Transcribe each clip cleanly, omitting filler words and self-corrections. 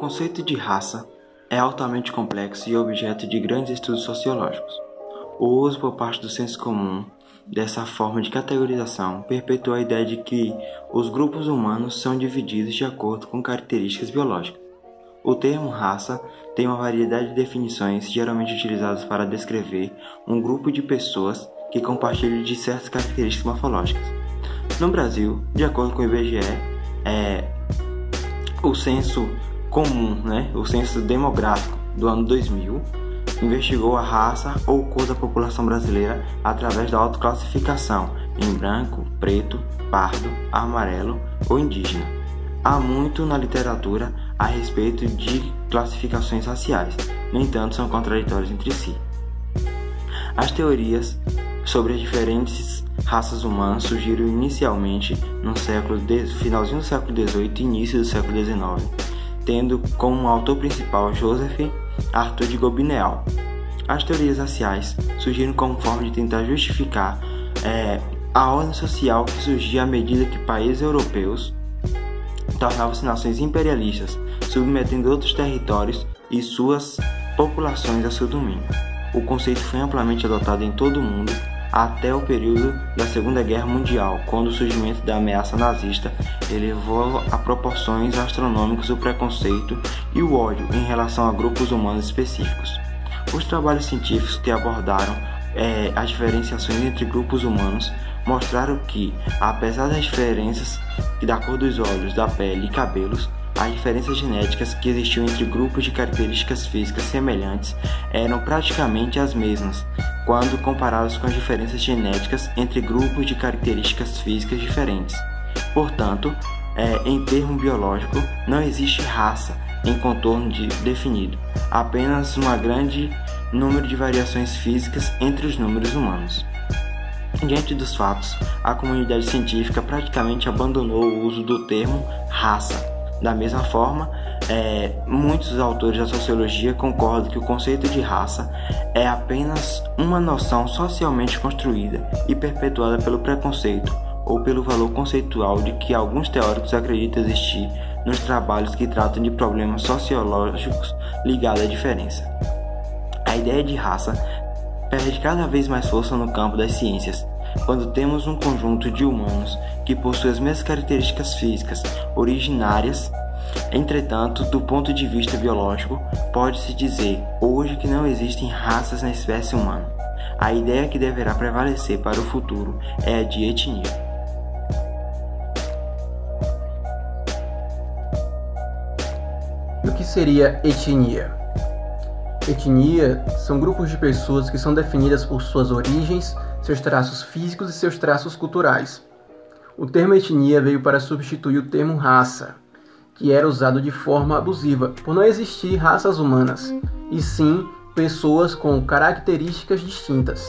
conceito de raça é altamente complexo e objeto de grandes estudos sociológicos. O uso por parte do senso comum dessa forma de categorização perpetua a ideia de que os grupos humanos são divididos de acordo com características biológicas. O termo raça tem uma variedade de definições geralmente utilizadas para descrever um grupo de pessoas que compartilham de certas características morfológicas. No Brasil, de acordo com o IBGE, o censo comum, o censo demográfico do ano 2000, investigou a raça ou cor da população brasileira através da autoclassificação em branco, preto, pardo, amarelo ou indígena. Há muito na literatura a respeito de classificações raciais, no entanto são contraditórias entre si. As teorias sobre as diferentes raças humanas surgiram inicialmente no finalzinho do século XVIII e início do século XIX, tendo como autor principal Joseph Arthur de Gobineau. As teorias raciais surgiram como forma de tentar justificar a ordem social que surgia à medida que países europeus tornavam-se nações imperialistas, submetendo outros territórios e suas populações a seu domínio. O conceito foi amplamente adotado em todo o mundo até o período da Segunda Guerra Mundial, quando o surgimento da ameaça nazista elevou a proporções astronômicas o preconceito e o ódio em relação a grupos humanos específicos. Os trabalhos científicos que abordaram as diferenciações entre grupos humanos mostraram que, apesar das diferenças da cor dos olhos, da pele e cabelos, as diferenças genéticas que existiam entre grupos de características físicas semelhantes eram praticamente as mesmas, quando comparadas com as diferenças genéticas entre grupos de características físicas diferentes. Portanto, em termo biológico, não existe raça em contorno definido, apenas um grande número de variações físicas entre os números humanos. Diante dos fatos, a comunidade científica praticamente abandonou o uso do termo raça. Da mesma forma, muitos autores da sociologia concordam que o conceito de raça é apenas uma noção socialmente construída e perpetuada pelo preconceito ou pelo valor conceitual de que alguns teóricos acreditam existir nos trabalhos que tratam de problemas sociológicos ligados à diferença. A ideia de raça perde cada vez mais força no campo das ciências, quando temos um conjunto de humanos que possui as mesmas características físicas originárias. Entretanto, do ponto de vista biológico, pode-se dizer hoje que não existem raças na espécie humana. A ideia que deverá prevalecer para o futuro é a de etnia. E o que seria etnia? Etnia são grupos de pessoas que são definidas por suas origens, seus traços físicos e seus traços culturais. O termo etnia veio para substituir o termo raça, que era usado de forma abusiva, por não existir raças humanas, e sim pessoas com características distintas.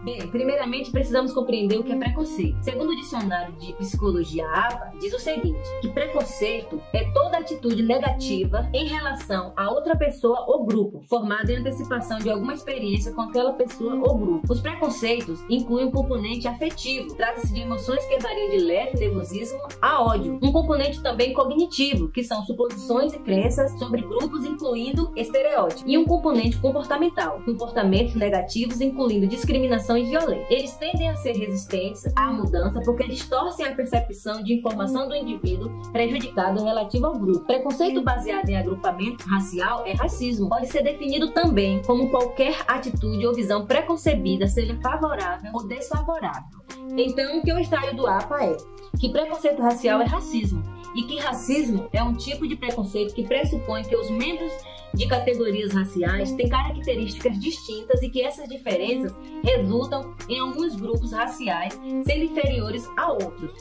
Bem, primeiramente precisamos compreender o que é preconceito. Segundo o dicionário de psicologia APA, diz o seguinte, que preconceito é toda atitude negativa em relação a outra pessoa ou grupo, formada em antecipação de alguma experiência com aquela pessoa ou grupo. Os preconceitos incluem um componente afetivo, trata-se de emoções que variam de leve nervosismo a ódio. Um componente também cognitivo, que são suposições e crenças sobre grupos, incluindo estereótipos. E um componente comportamental, comportamentos negativos, incluindo discriminação e violência. Eles tendem a ser resistentes à mudança porque distorcem a percepção de informação do indivíduo prejudicado relativo ao grupo. Preconceito baseado em agrupamento racial é racismo. Pode ser definido também como qualquer atitude ou visão preconcebida, seja favorável ou desfavorável. Então, o que eu extraio do APA é que preconceito racial é racismo e que racismo é um tipo de preconceito que pressupõe que os membros de categorias raciais têm características distintas e que essas diferenças resultam em alguns grupos raciais sendo inferiores a outros.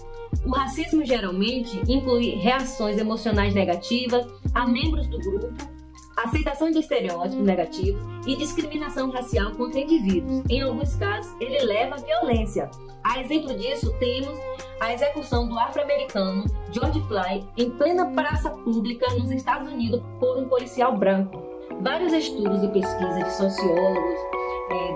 O racismo geralmente inclui reações emocionais negativas a membros do grupo, aceitação de estereótipos negativos e discriminação racial contra indivíduos. Em alguns casos, ele leva à violência. A exemplo disso, temos a execução do afro-americano George Floyd em plena praça pública nos Estados Unidos por um policial branco. Vários estudos e pesquisas de sociólogos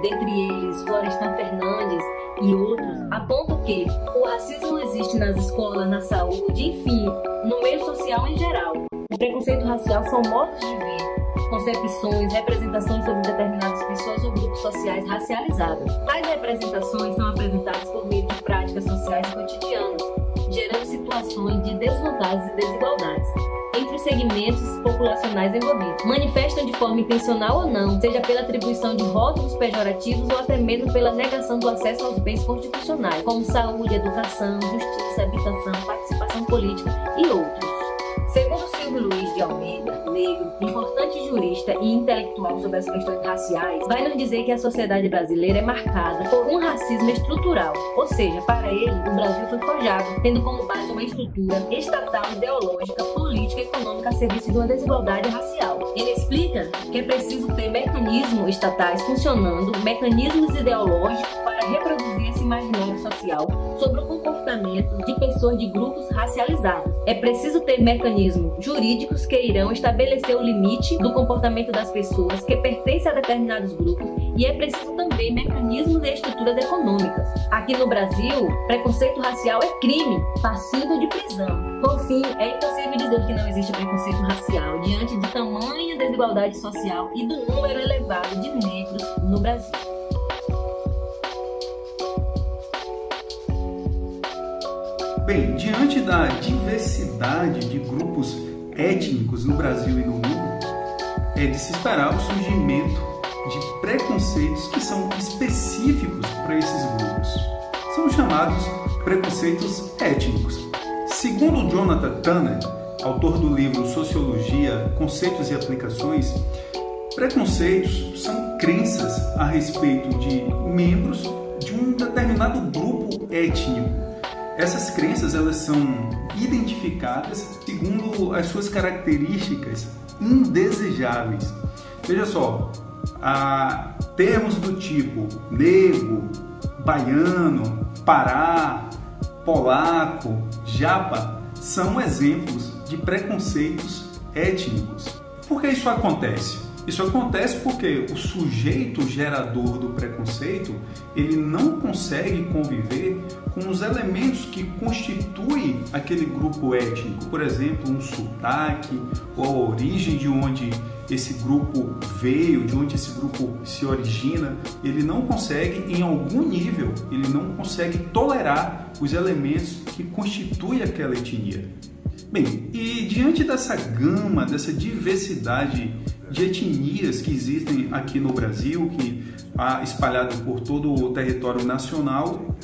dentre eles Florestan Fernandes e outros, apontam que o racismo existe nas escolas, na saúde, enfim, no meio social em geral. O preconceito racial são modos de ver, concepções, representações sobre determinadas pessoas ou grupos sociais racializados. Tais representações são apresentadas por meio de práticas sociais cotidianas, gerando situações de desvantagens e desigualdades entre os segmentos populacionais envolvidos. Manifestam de forma intencional ou não, seja pela atribuição de rótulos pejorativos ou até mesmo pela negação do acesso aos bens constitucionais, como saúde, educação, justiça, habitação, participação política e outros. Segundo Silvio Luiz de Almeida, negro, importante jurista e intelectual sobre as questões raciais, vai nos dizer que a sociedade brasileira é marcada por um racismo estrutural, ou seja, para ele, o Brasil foi forjado, tendo como base uma estrutura estatal, ideológica, política e econômica a serviço de uma desigualdade racial. Ele explica que é preciso ter mecanismos estatais funcionando, mecanismos ideológicos para reproduzir esse imaginário social sobre o comportamento de pessoas de grupos racializados. É preciso ter mecanismos jurídicos que irão estabelecer o limite do comportamento das pessoas que pertencem a determinados grupos e é preciso também mecanismos e estruturas econômicas. Aqui no Brasil, preconceito racial é crime, passível de prisão. Por fim, é impossível dizer que não existe preconceito racial diante de tamanha desigualdade social e do número elevado de negros no Brasil. Bem, diante da diversidade de grupos étnicos no Brasil e no mundo, é de se esperar o surgimento de preconceitos que são específicos para esses grupos. São chamados preconceitos étnicos. Segundo Jonathan Tanner, autor do livro Sociologia, Conceitos e Aplicações, preconceitos são crenças a respeito de membros de um determinado grupo étnico. Essas crenças elas são identificadas segundo as suas características indesejáveis. Veja só, termos do tipo negro, baiano, pará, polaco, japa são exemplos de preconceitos étnicos. Por que isso acontece? Isso acontece porque o sujeito gerador do preconceito ele não consegue conviver com os elementos que constituem aquele grupo étnico. Por exemplo, um sotaque ou a origem de onde esse grupo veio, de onde esse grupo se origina. Ele não consegue, em algum nível, ele não consegue tolerar os elementos que constituem aquela etnia. Bem, e diante dessa gama, dessa diversidade de etnias que existem aqui no Brasil, que há espalhado por todo o território nacional,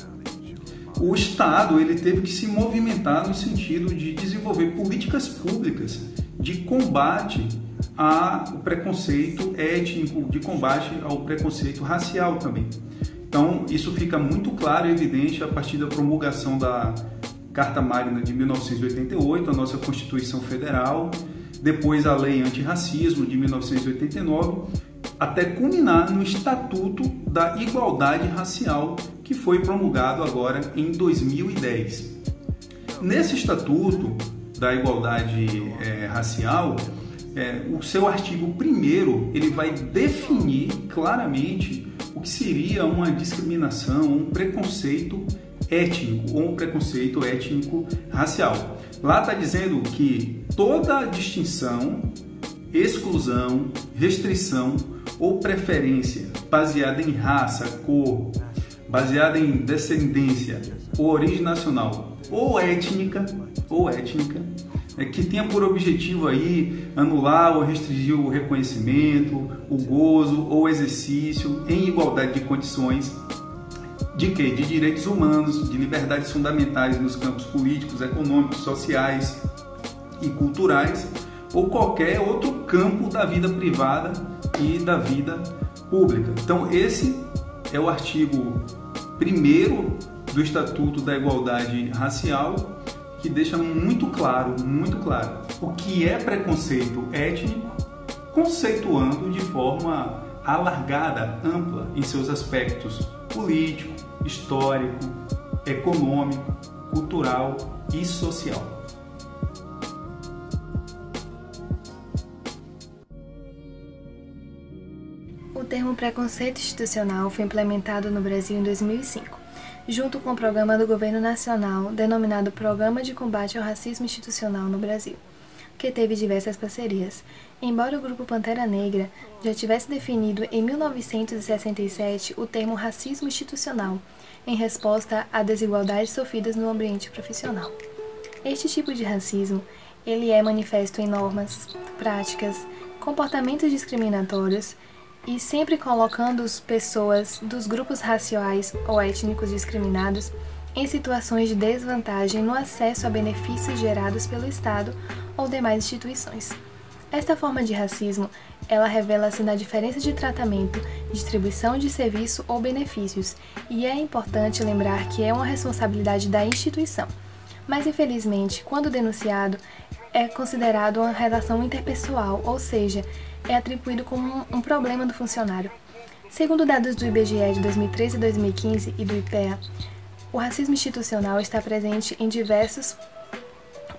o Estado ele teve que se movimentar no sentido de desenvolver políticas públicas de combate ao preconceito étnico, de combate ao preconceito racial também. Então, isso fica muito claro e evidente a partir da promulgação da Carta Magna de 1988, a nossa Constituição Federal, depois a Lei Antirracismo de 1989, até culminar no Estatuto da Igualdade Racial, que foi promulgado agora em 2010. Nesse Estatuto da Igualdade Racial, o seu artigo 1º, ele vai definir claramente o que seria uma discriminação, um preconceito étnico ou um preconceito étnico-racial. Lá está dizendo que toda distinção, exclusão, restrição ou preferência baseada em raça, cor, baseada em descendência ou origem nacional ou étnica, que tenha por objetivo aí anular ou restringir o reconhecimento, o gozo ou exercício em igualdade de condições de quê? De direitos humanos, de liberdades fundamentais nos campos políticos, econômicos, sociais e culturais, ou qualquer outro campo da vida privada e da vida pública. Então, esse é o artigo 1º do Estatuto da Igualdade Racial, que deixa muito claro o que é preconceito étnico, conceituando de forma alargada, ampla, em seus aspectos político, histórico, econômico, cultural e social. O termo preconceito institucional foi implementado no Brasil em 2005, junto com o programa do Governo Nacional denominado Programa de Combate ao Racismo Institucional no Brasil, que teve diversas parcerias. Embora o Grupo Pantera Negra já tivesse definido em 1967 o termo racismo institucional, em resposta a desigualdades sofridas no ambiente profissional. Este tipo de racismo, ele é manifesto em normas, práticas, comportamentos discriminatórios e sempre colocando as pessoas dos grupos raciais ou étnicos discriminados em situações de desvantagem no acesso a benefícios gerados pelo Estado ou demais instituições. Esta forma de racismo, ela revela-se na diferença de tratamento, distribuição de serviço ou benefícios, e é importante lembrar que é uma responsabilidade da instituição. Mas, infelizmente, quando denunciado, é considerado uma relação interpessoal, ou seja, é atribuído como um problema do funcionário. Segundo dados do IBGE de 2013 e 2015 e do IPEA, o racismo institucional está presente em diversos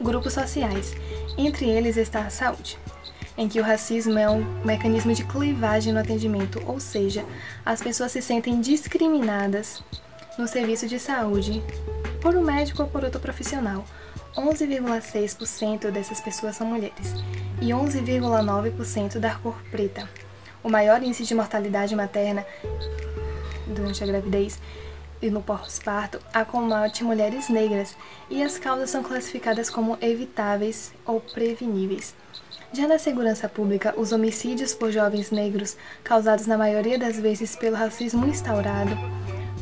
grupos sociais, entre eles está a saúde, em que o racismo é um mecanismo de clivagem no atendimento, ou seja, as pessoas se sentem discriminadas no serviço de saúde por um médico ou por outro profissional. 11,6% dessas pessoas são mulheres e 11,9% da cor preta. O maior índice de mortalidade materna durante a gravidez e no pós-parto acomete mulheres negras e as causas são classificadas como evitáveis ou preveníveis. Já na segurança pública, os homicídios por jovens negros, causados na maioria das vezes pelo racismo instaurado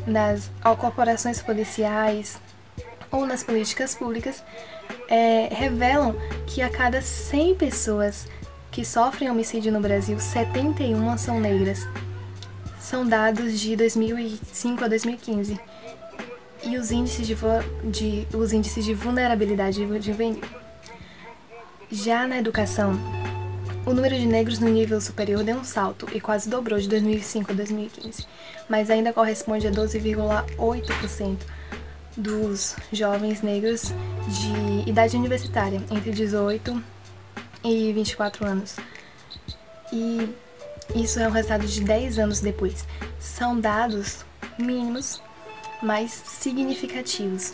nas corporações policiais ou nas políticas públicas, revelam que a cada 100 pessoas que sofrem homicídio no Brasil, 71 são negras. São dados de 2005 a 2015. E os índices de vulnerabilidade juvenil. Já na educação, o número de negros no nível superior deu um salto e quase dobrou de 2005 a 2015, mas ainda corresponde a 12,8% dos jovens negros de idade universitária, entre 18 e 24 anos. E isso é um resultado de 10 anos depois. São dados mínimos, mas significativos.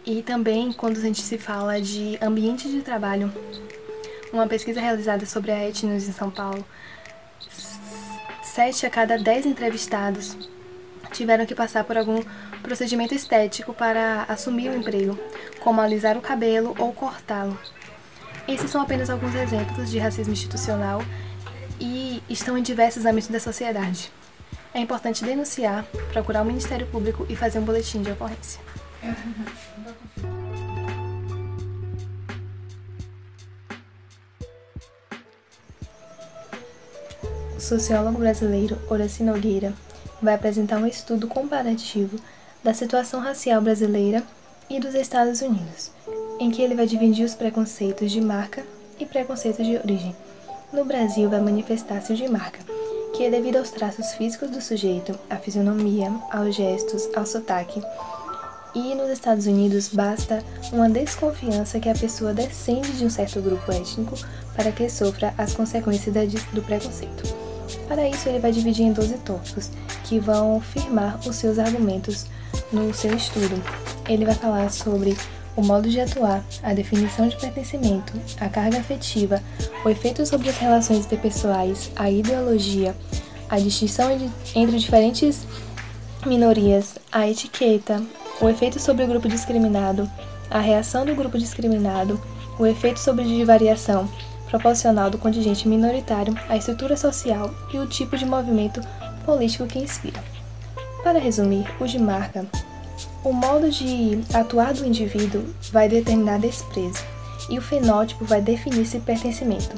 E também, quando a gente se fala de ambiente de trabalho, uma pesquisa realizada sobre a Etnos em São Paulo, 7 a cada 10 entrevistados tiveram que passar por algum procedimento estético para assumir o emprego, como alisar o cabelo ou cortá-lo. Esses são apenas alguns exemplos de racismo institucional e estão em diversos âmbitos da sociedade. É importante denunciar, procurar o Ministério Público e fazer um boletim de ocorrência. O sociólogo brasileiro Horaci Nogueira vai apresentar um estudo comparativo da situação racial brasileira e dos Estados Unidos, em que ele vai dividir os preconceitos de marca e preconceitos de origem. No Brasil, vai manifestar-se o de marca, que é devido aos traços físicos do sujeito, à fisionomia, aos gestos, ao sotaque. E nos Estados Unidos, basta uma desconfiança que a pessoa descende de um certo grupo étnico para que sofra as consequências do preconceito. Para isso, ele vai dividir em 12 tópicos, que vão firmar os seus argumentos no seu estudo. Ele vai falar sobre o modo de atuar, a definição de pertencimento, a carga afetiva, o efeito sobre as relações interpessoais, a ideologia, a distinção entre diferentes minorias, a etiqueta, o efeito sobre o grupo discriminado, a reação do grupo discriminado, o efeito sobre divariação proporcional do contingente minoritário, a estrutura social e o tipo de movimento político que inspira. Para resumir, o de marca, o modo de atuar do indivíduo vai determinar desprezo e o fenótipo vai definir esse pertencimento.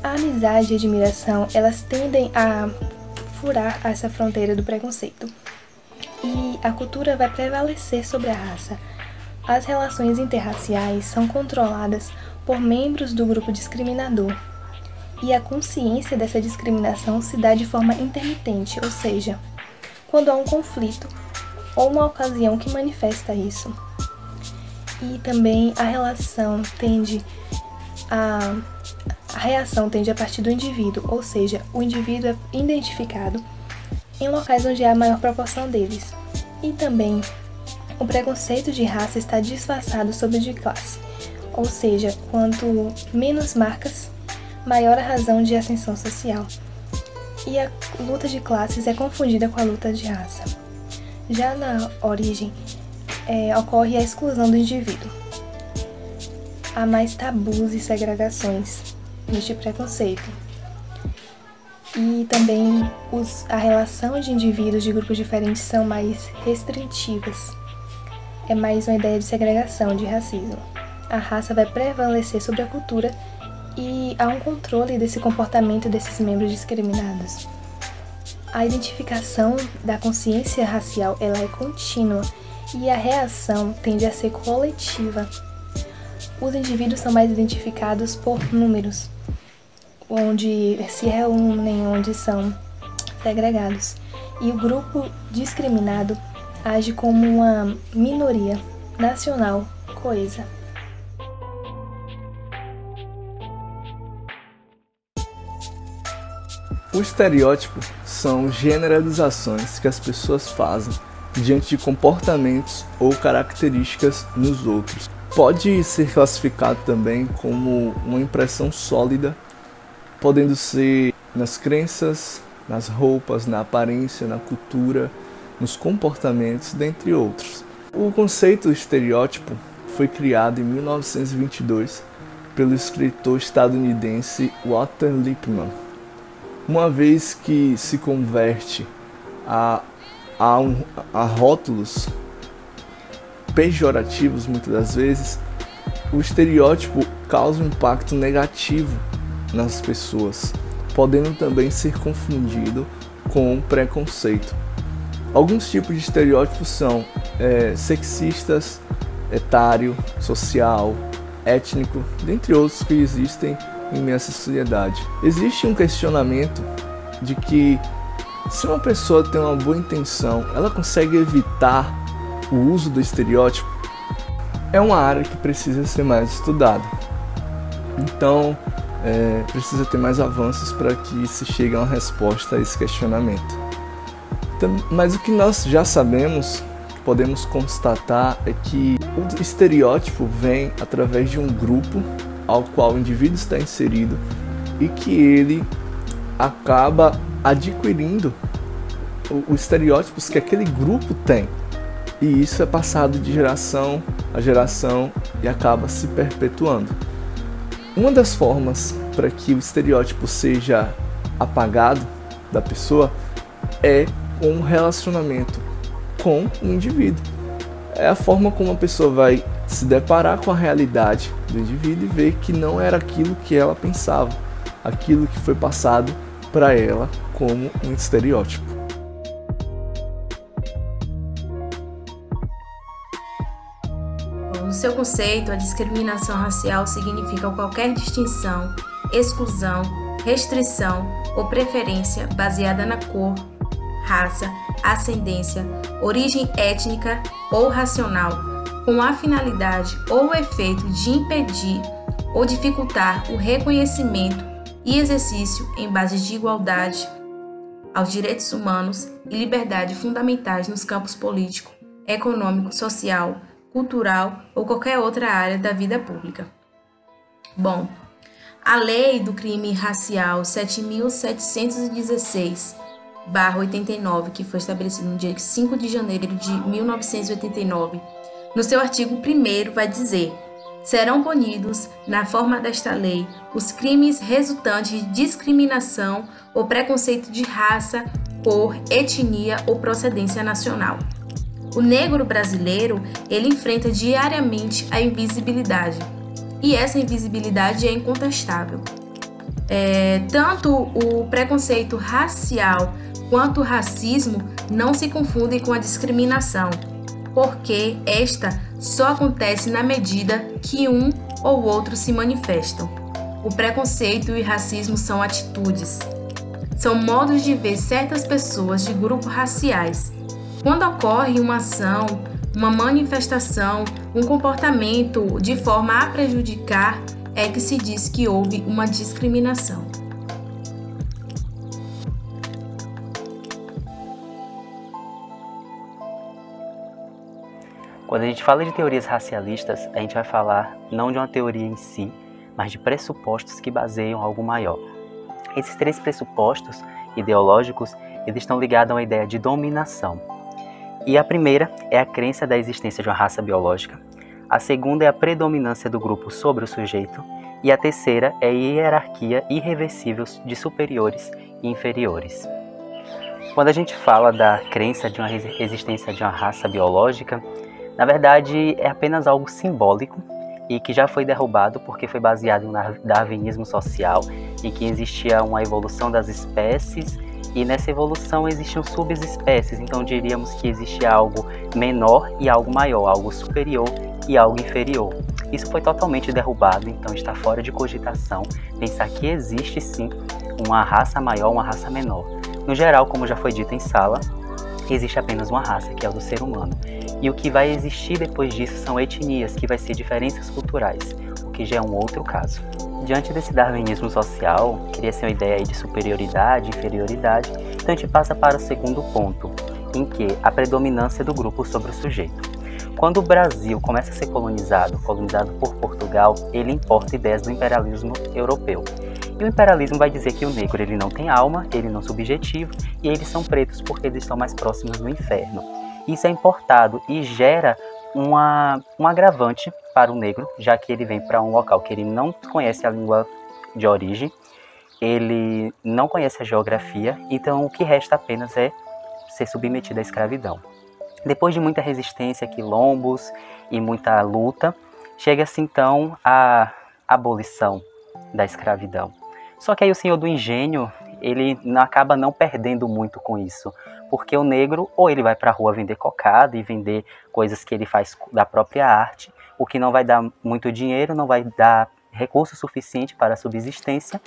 A amizade e a admiração, elas tendem a furar essa fronteira do preconceito. E a cultura vai prevalecer sobre a raça. As relações interraciais são controladas por membros do grupo discriminador. E a consciência dessa discriminação se dá de forma intermitente, ou seja, quando há um conflito ou uma ocasião que manifesta isso. E também a relação tende a reação tende a partir do indivíduo, ou seja, o indivíduo é identificado em locais onde há a maior proporção deles. E também, o preconceito de raça está disfarçado sob o de classe, ou seja, quanto menos marcas, maior a razão de ascensão social. E a luta de classes é confundida com a luta de raça. Já na origem, ocorre a exclusão do indivíduo. Há mais tabus e segregações neste preconceito. E também a relação de indivíduos de grupos diferentes são mais restritivas. É mais uma ideia de segregação, de racismo. A raça vai prevalecer sobre a cultura e há um controle desse comportamento desses membros discriminados. A identificação da consciência racial ela é contínua e a reação tende a ser coletiva. Os indivíduos são mais identificados por números, onde se reúnem, onde são segregados. E o grupo discriminado age como uma minoria nacional coesa. O estereótipo são generalizações que as pessoas fazem diante de comportamentos ou características nos outros. Pode ser classificado também como uma impressão sólida, podendo ser nas crenças, nas roupas, na aparência, na cultura, nos comportamentos, dentre outros. O conceito estereótipo foi criado em 1922 pelo escritor estadunidense Walter Lippmann. Uma vez que se converte a rótulos pejorativos, muitas das vezes, o estereótipo causa um impacto negativo nas pessoas, podendo também ser confundido com preconceito. Alguns tipos de estereótipos são sexistas, etário, social, étnico, dentre outros que existem em nossa sociedade. Existe um questionamento de que se uma pessoa tem uma boa intenção, ela consegue evitar o uso do estereótipo? É uma área que precisa ser mais estudada. Então, precisa ter mais avanços para que se chegue a uma resposta a esse questionamento. Mas o que nós já sabemos, podemos constatar, é que o estereótipo vem através de um grupo ao qual o indivíduo está inserido e que ele acaba adquirindo os estereótipos que aquele grupo tem. E isso é passado de geração a geração e acaba se perpetuando. Uma das formas para que o estereótipo seja apagado da pessoa é com um relacionamento com o indivíduo. É a forma como a pessoa vai se deparar com a realidade do indivíduo e ver que não era aquilo que ela pensava, aquilo que foi passado para ela como um estereótipo. No seu conceito, a discriminação racial significa qualquer distinção, exclusão, restrição ou preferência baseada na cor, raça, ascendência, origem étnica ou racional, com a finalidade ou o efeito de impedir ou dificultar o reconhecimento e exercício em bases de igualdade aos direitos humanos e liberdade fundamentais nos campos político, econômico, social, cultural ou qualquer outra área da vida pública. Bom, a Lei do Crime Racial 7.716/89, que foi estabelecida no dia 5 de janeiro de 1989, no seu artigo 1º vai dizer: serão punidos, na forma desta lei, os crimes resultantes de discriminação ou preconceito de raça, cor, etnia ou procedência nacional. O negro brasileiro, ele enfrenta diariamente a invisibilidade, e essa invisibilidade é incontestável. Tanto o preconceito racial quanto o racismo não se confundem com a discriminação, porque esta só acontece na medida que um ou outro se manifestam. O preconceito e o racismo são atitudes, são modos de ver certas pessoas de grupos raciais. Quando ocorre uma ação, uma manifestação, um comportamento de forma a prejudicar é que se diz que houve uma discriminação. Quando a gente fala de teorias racialistas, a gente vai falar não de uma teoria em si, mas de pressupostos que baseiam algo maior. Esses 3 pressupostos ideológicos, eles estão ligados a uma ideia de dominação. E a primeira é a crença da existência de uma raça biológica, a segunda é a predominância do grupo sobre o sujeito, e a terceira é a hierarquia irreversível de superiores e inferiores. Quando a gente fala da crença de uma existência de uma raça biológica, na verdade é apenas algo simbólico e que já foi derrubado porque foi baseado no darwinismo social, em que existia uma evolução das espécies e nessa evolução existiam subespécies, então diríamos que existia algo menor e algo maior, algo superior e algo inferior. Isso foi totalmente derrubado, então está fora de cogitação pensar que existe sim uma raça maior, uma raça menor. No geral, como já foi dito em sala, existe apenas uma raça, que é a do ser humano. E o que vai existir depois disso são etnias, que vai ser diferenças culturais, o que já é um outro caso. Diante desse darwinismo social, cria-se uma ideia aí de superioridade, inferioridade, então a gente passa para o segundo ponto, em que a predominância do grupo sobre o sujeito. Quando o Brasil começa a ser colonizado por Portugal, ele importa ideias do imperialismo europeu. E o imperialismo vai dizer que o negro ele não tem alma, ele não é subjetivo, e eles são pretos porque eles estão mais próximos do inferno. Isso é importado e gera um agravante para o negro, já que ele vem para um local que ele não conhece a língua de origem, ele não conhece a geografia, então o que resta apenas é ser submetido à escravidão. Depois de muita resistência, quilombos e muita luta, chega-se então à abolição da escravidão. Só que aí o senhor do engenho, ele acaba não perdendo muito com isso, porque o negro ou ele vai para a rua vender cocada e vender coisas que ele faz da própria arte, o que não vai dar muito dinheiro, não vai dar recurso suficiente para a subsistência,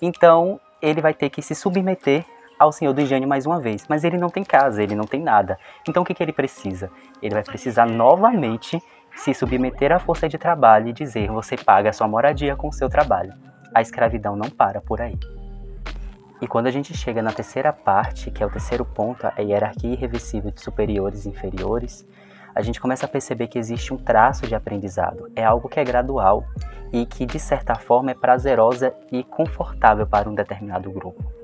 então ele vai ter que se submeter ao senhor do engenho mais uma vez, mas ele não tem casa, ele não tem nada. Então o que ele precisa? Ele vai precisar novamente se submeter à força de trabalho e dizer: você paga a sua moradia com o seu trabalho. A escravidão não para por aí. E quando a gente chega na terceira parte, que é o terceiro ponto, a hierarquia irreversível de superiores e inferiores, a gente começa a perceber que existe um traço de aprendizado. É algo que é gradual e que, de certa forma, é prazerosa e confortável para um determinado grupo.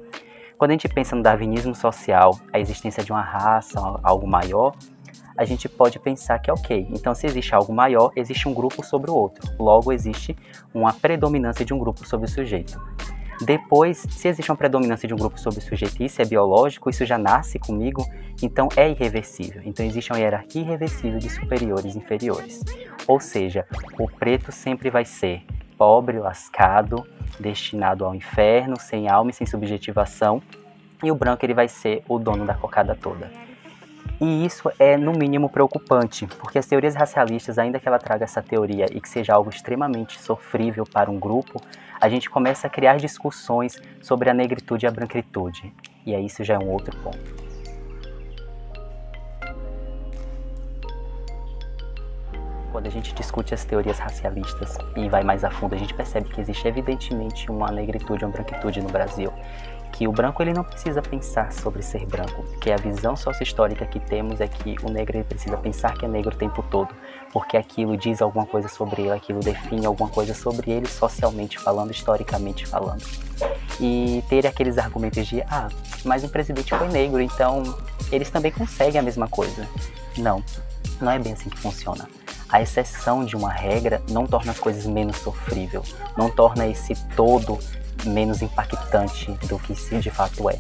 Quando a gente pensa no darwinismo social, a existência de uma raça, algo maior, a gente pode pensar que ok, então se existe algo maior, existe um grupo sobre o outro. Logo, existe uma predominância de um grupo sobre o sujeito. Depois, se existe uma predominância de um grupo sobre o sujeito e isso é biológico, isso já nasce comigo, então é irreversível. Então existe uma hierarquia irreversível de superiores e inferiores. Ou seja, o preto sempre vai ser pobre, lascado, destinado ao inferno, sem alma e sem subjetivação, e o branco ele vai ser o dono da cocada toda. E isso é, no mínimo, preocupante, porque as teorias racialistas, ainda que ela traga essa teoria e que seja algo extremamente sofrível para um grupo, a gente começa a criar discussões sobre a negritude e a branquitude. E aí isso já é um outro ponto. Quando a gente discute as teorias racialistas e vai mais a fundo, a gente percebe que existe evidentemente uma negritude e uma branquitude no Brasil. Que o branco ele não precisa pensar sobre ser branco, porque a visão socio-histórica que temos é que o negro ele precisa pensar que é negro o tempo todo, porque aquilo diz alguma coisa sobre ele, aquilo define alguma coisa sobre ele socialmente falando, historicamente falando. E ter aqueles argumentos de, mas o presidente foi negro, então eles também conseguem a mesma coisa. Não, não é bem assim que funciona. A exceção de uma regra não torna as coisas menos sofríveis, não torna esse todo menos impactante do que se de fato é.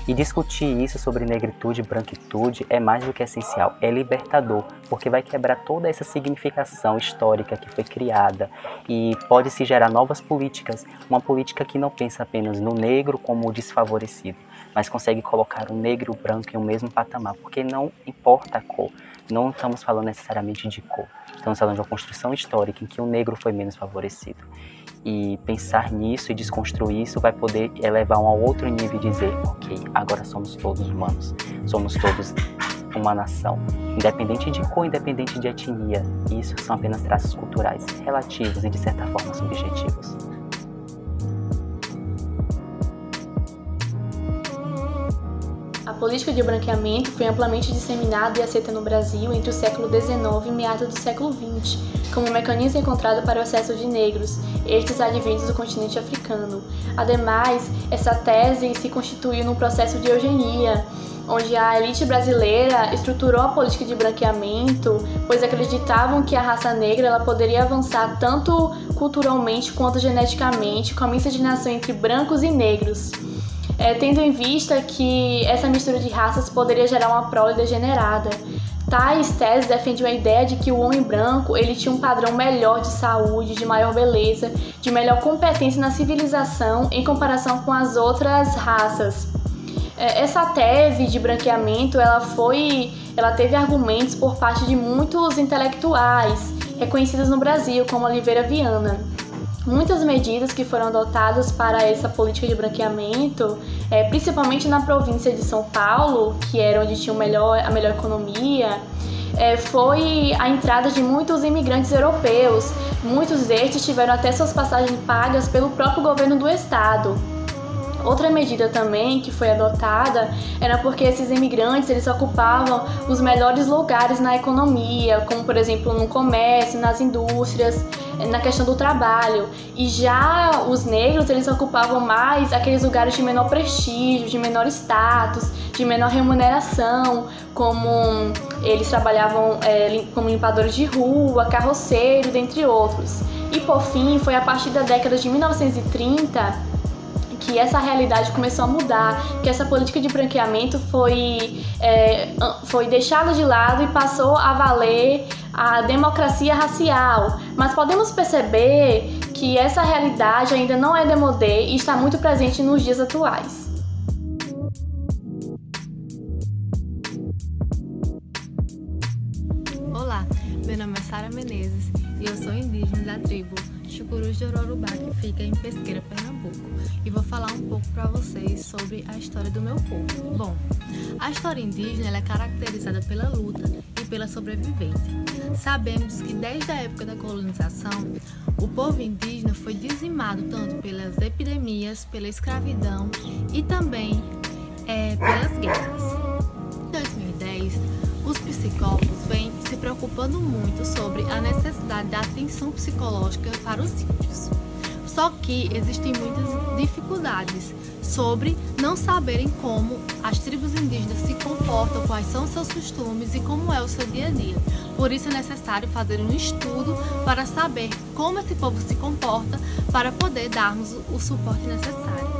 E discutir isso sobre negritude e branquitude é mais do que essencial, é libertador, porque vai quebrar toda essa significação histórica que foi criada e pode se gerar novas políticas, uma política que não pensa apenas no negro como o desfavorecido, mas consegue colocar o negro e o branco em um mesmo patamar, porque não importa a cor, não estamos falando necessariamente de cor, estamos falando de uma construção histórica em que o negro foi menos favorecido. E pensar nisso e desconstruir isso vai poder elevar a um outro nível e dizer, ok, agora somos todos humanos, somos todos uma nação, independente de cor, independente de etnia. Isso são apenas traços culturais, relativos e de certa forma subjetivos. A política de branqueamento foi amplamente disseminada e aceita no Brasil entre o século XIX e meados do século XX, como um mecanismo encontrado para o acesso de negros, estes advindos do continente africano. Ademais, essa tese se constituiu num processo de eugenia, onde a elite brasileira estruturou a política de branqueamento, pois acreditavam que a raça negra ela poderia avançar tanto culturalmente quanto geneticamente com a miscigenação entre brancos e negros. Tendo em vista que essa mistura de raças poderia gerar uma prole degenerada. Tais teses defendiam a ideia de que o homem branco ele tinha um padrão melhor de saúde, de maior beleza, de melhor competência na civilização em comparação com as outras raças. Essa tese de branqueamento ela teve argumentos por parte de muitos intelectuais reconhecidos no Brasil, como Oliveira Viana. Muitas medidas que foram adotadas para essa política de branqueamento, principalmente na província de São Paulo, que era onde tinha a melhor economia, foi a entrada de muitos imigrantes europeus. Muitos destes tiveram até suas passagens pagas pelo próprio governo do estado. Outra medida também que foi adotada era porque esses imigrantes eles ocupavam os melhores lugares na economia, como por exemplo no comércio, nas indústrias, na questão do trabalho. E já os negros eles ocupavam mais aqueles lugares de menor prestígio, de menor status, de menor remuneração, como eles trabalhavam como limpadores de rua, carroceiros, dentre outros. E por fim, foi a partir da década de 1930 que essa realidade começou a mudar, que essa política de branqueamento foi deixada de lado e passou a valer a democracia racial. Mas podemos perceber que essa realidade ainda não é démodé e está muito presente nos dias atuais. Olá, meu nome é Sara Menezes e eu sou indígena da tribo Chucurus de Ororubá, que fica em Pesqueira, Pernambuco, e vou falar um pouco para vocês sobre a história do meu povo. Bom, a história indígena ela é caracterizada pela luta e pela sobrevivência. Sabemos que desde a época da colonização, o povo indígena foi dizimado tanto pelas epidemias, pela escravidão e também pelas guerras. Em 2010, os psicólogos vêm se preocupando muito sobre a necessidade da atenção psicológica para os índios. Só que existem muitas dificuldades sobre não saberem como as tribos indígenas se comportam, quais são seus costumes e como é o seu dia a dia. Por isso é necessário fazer um estudo para saber como esse povo se comporta para poder darmos o suporte necessário.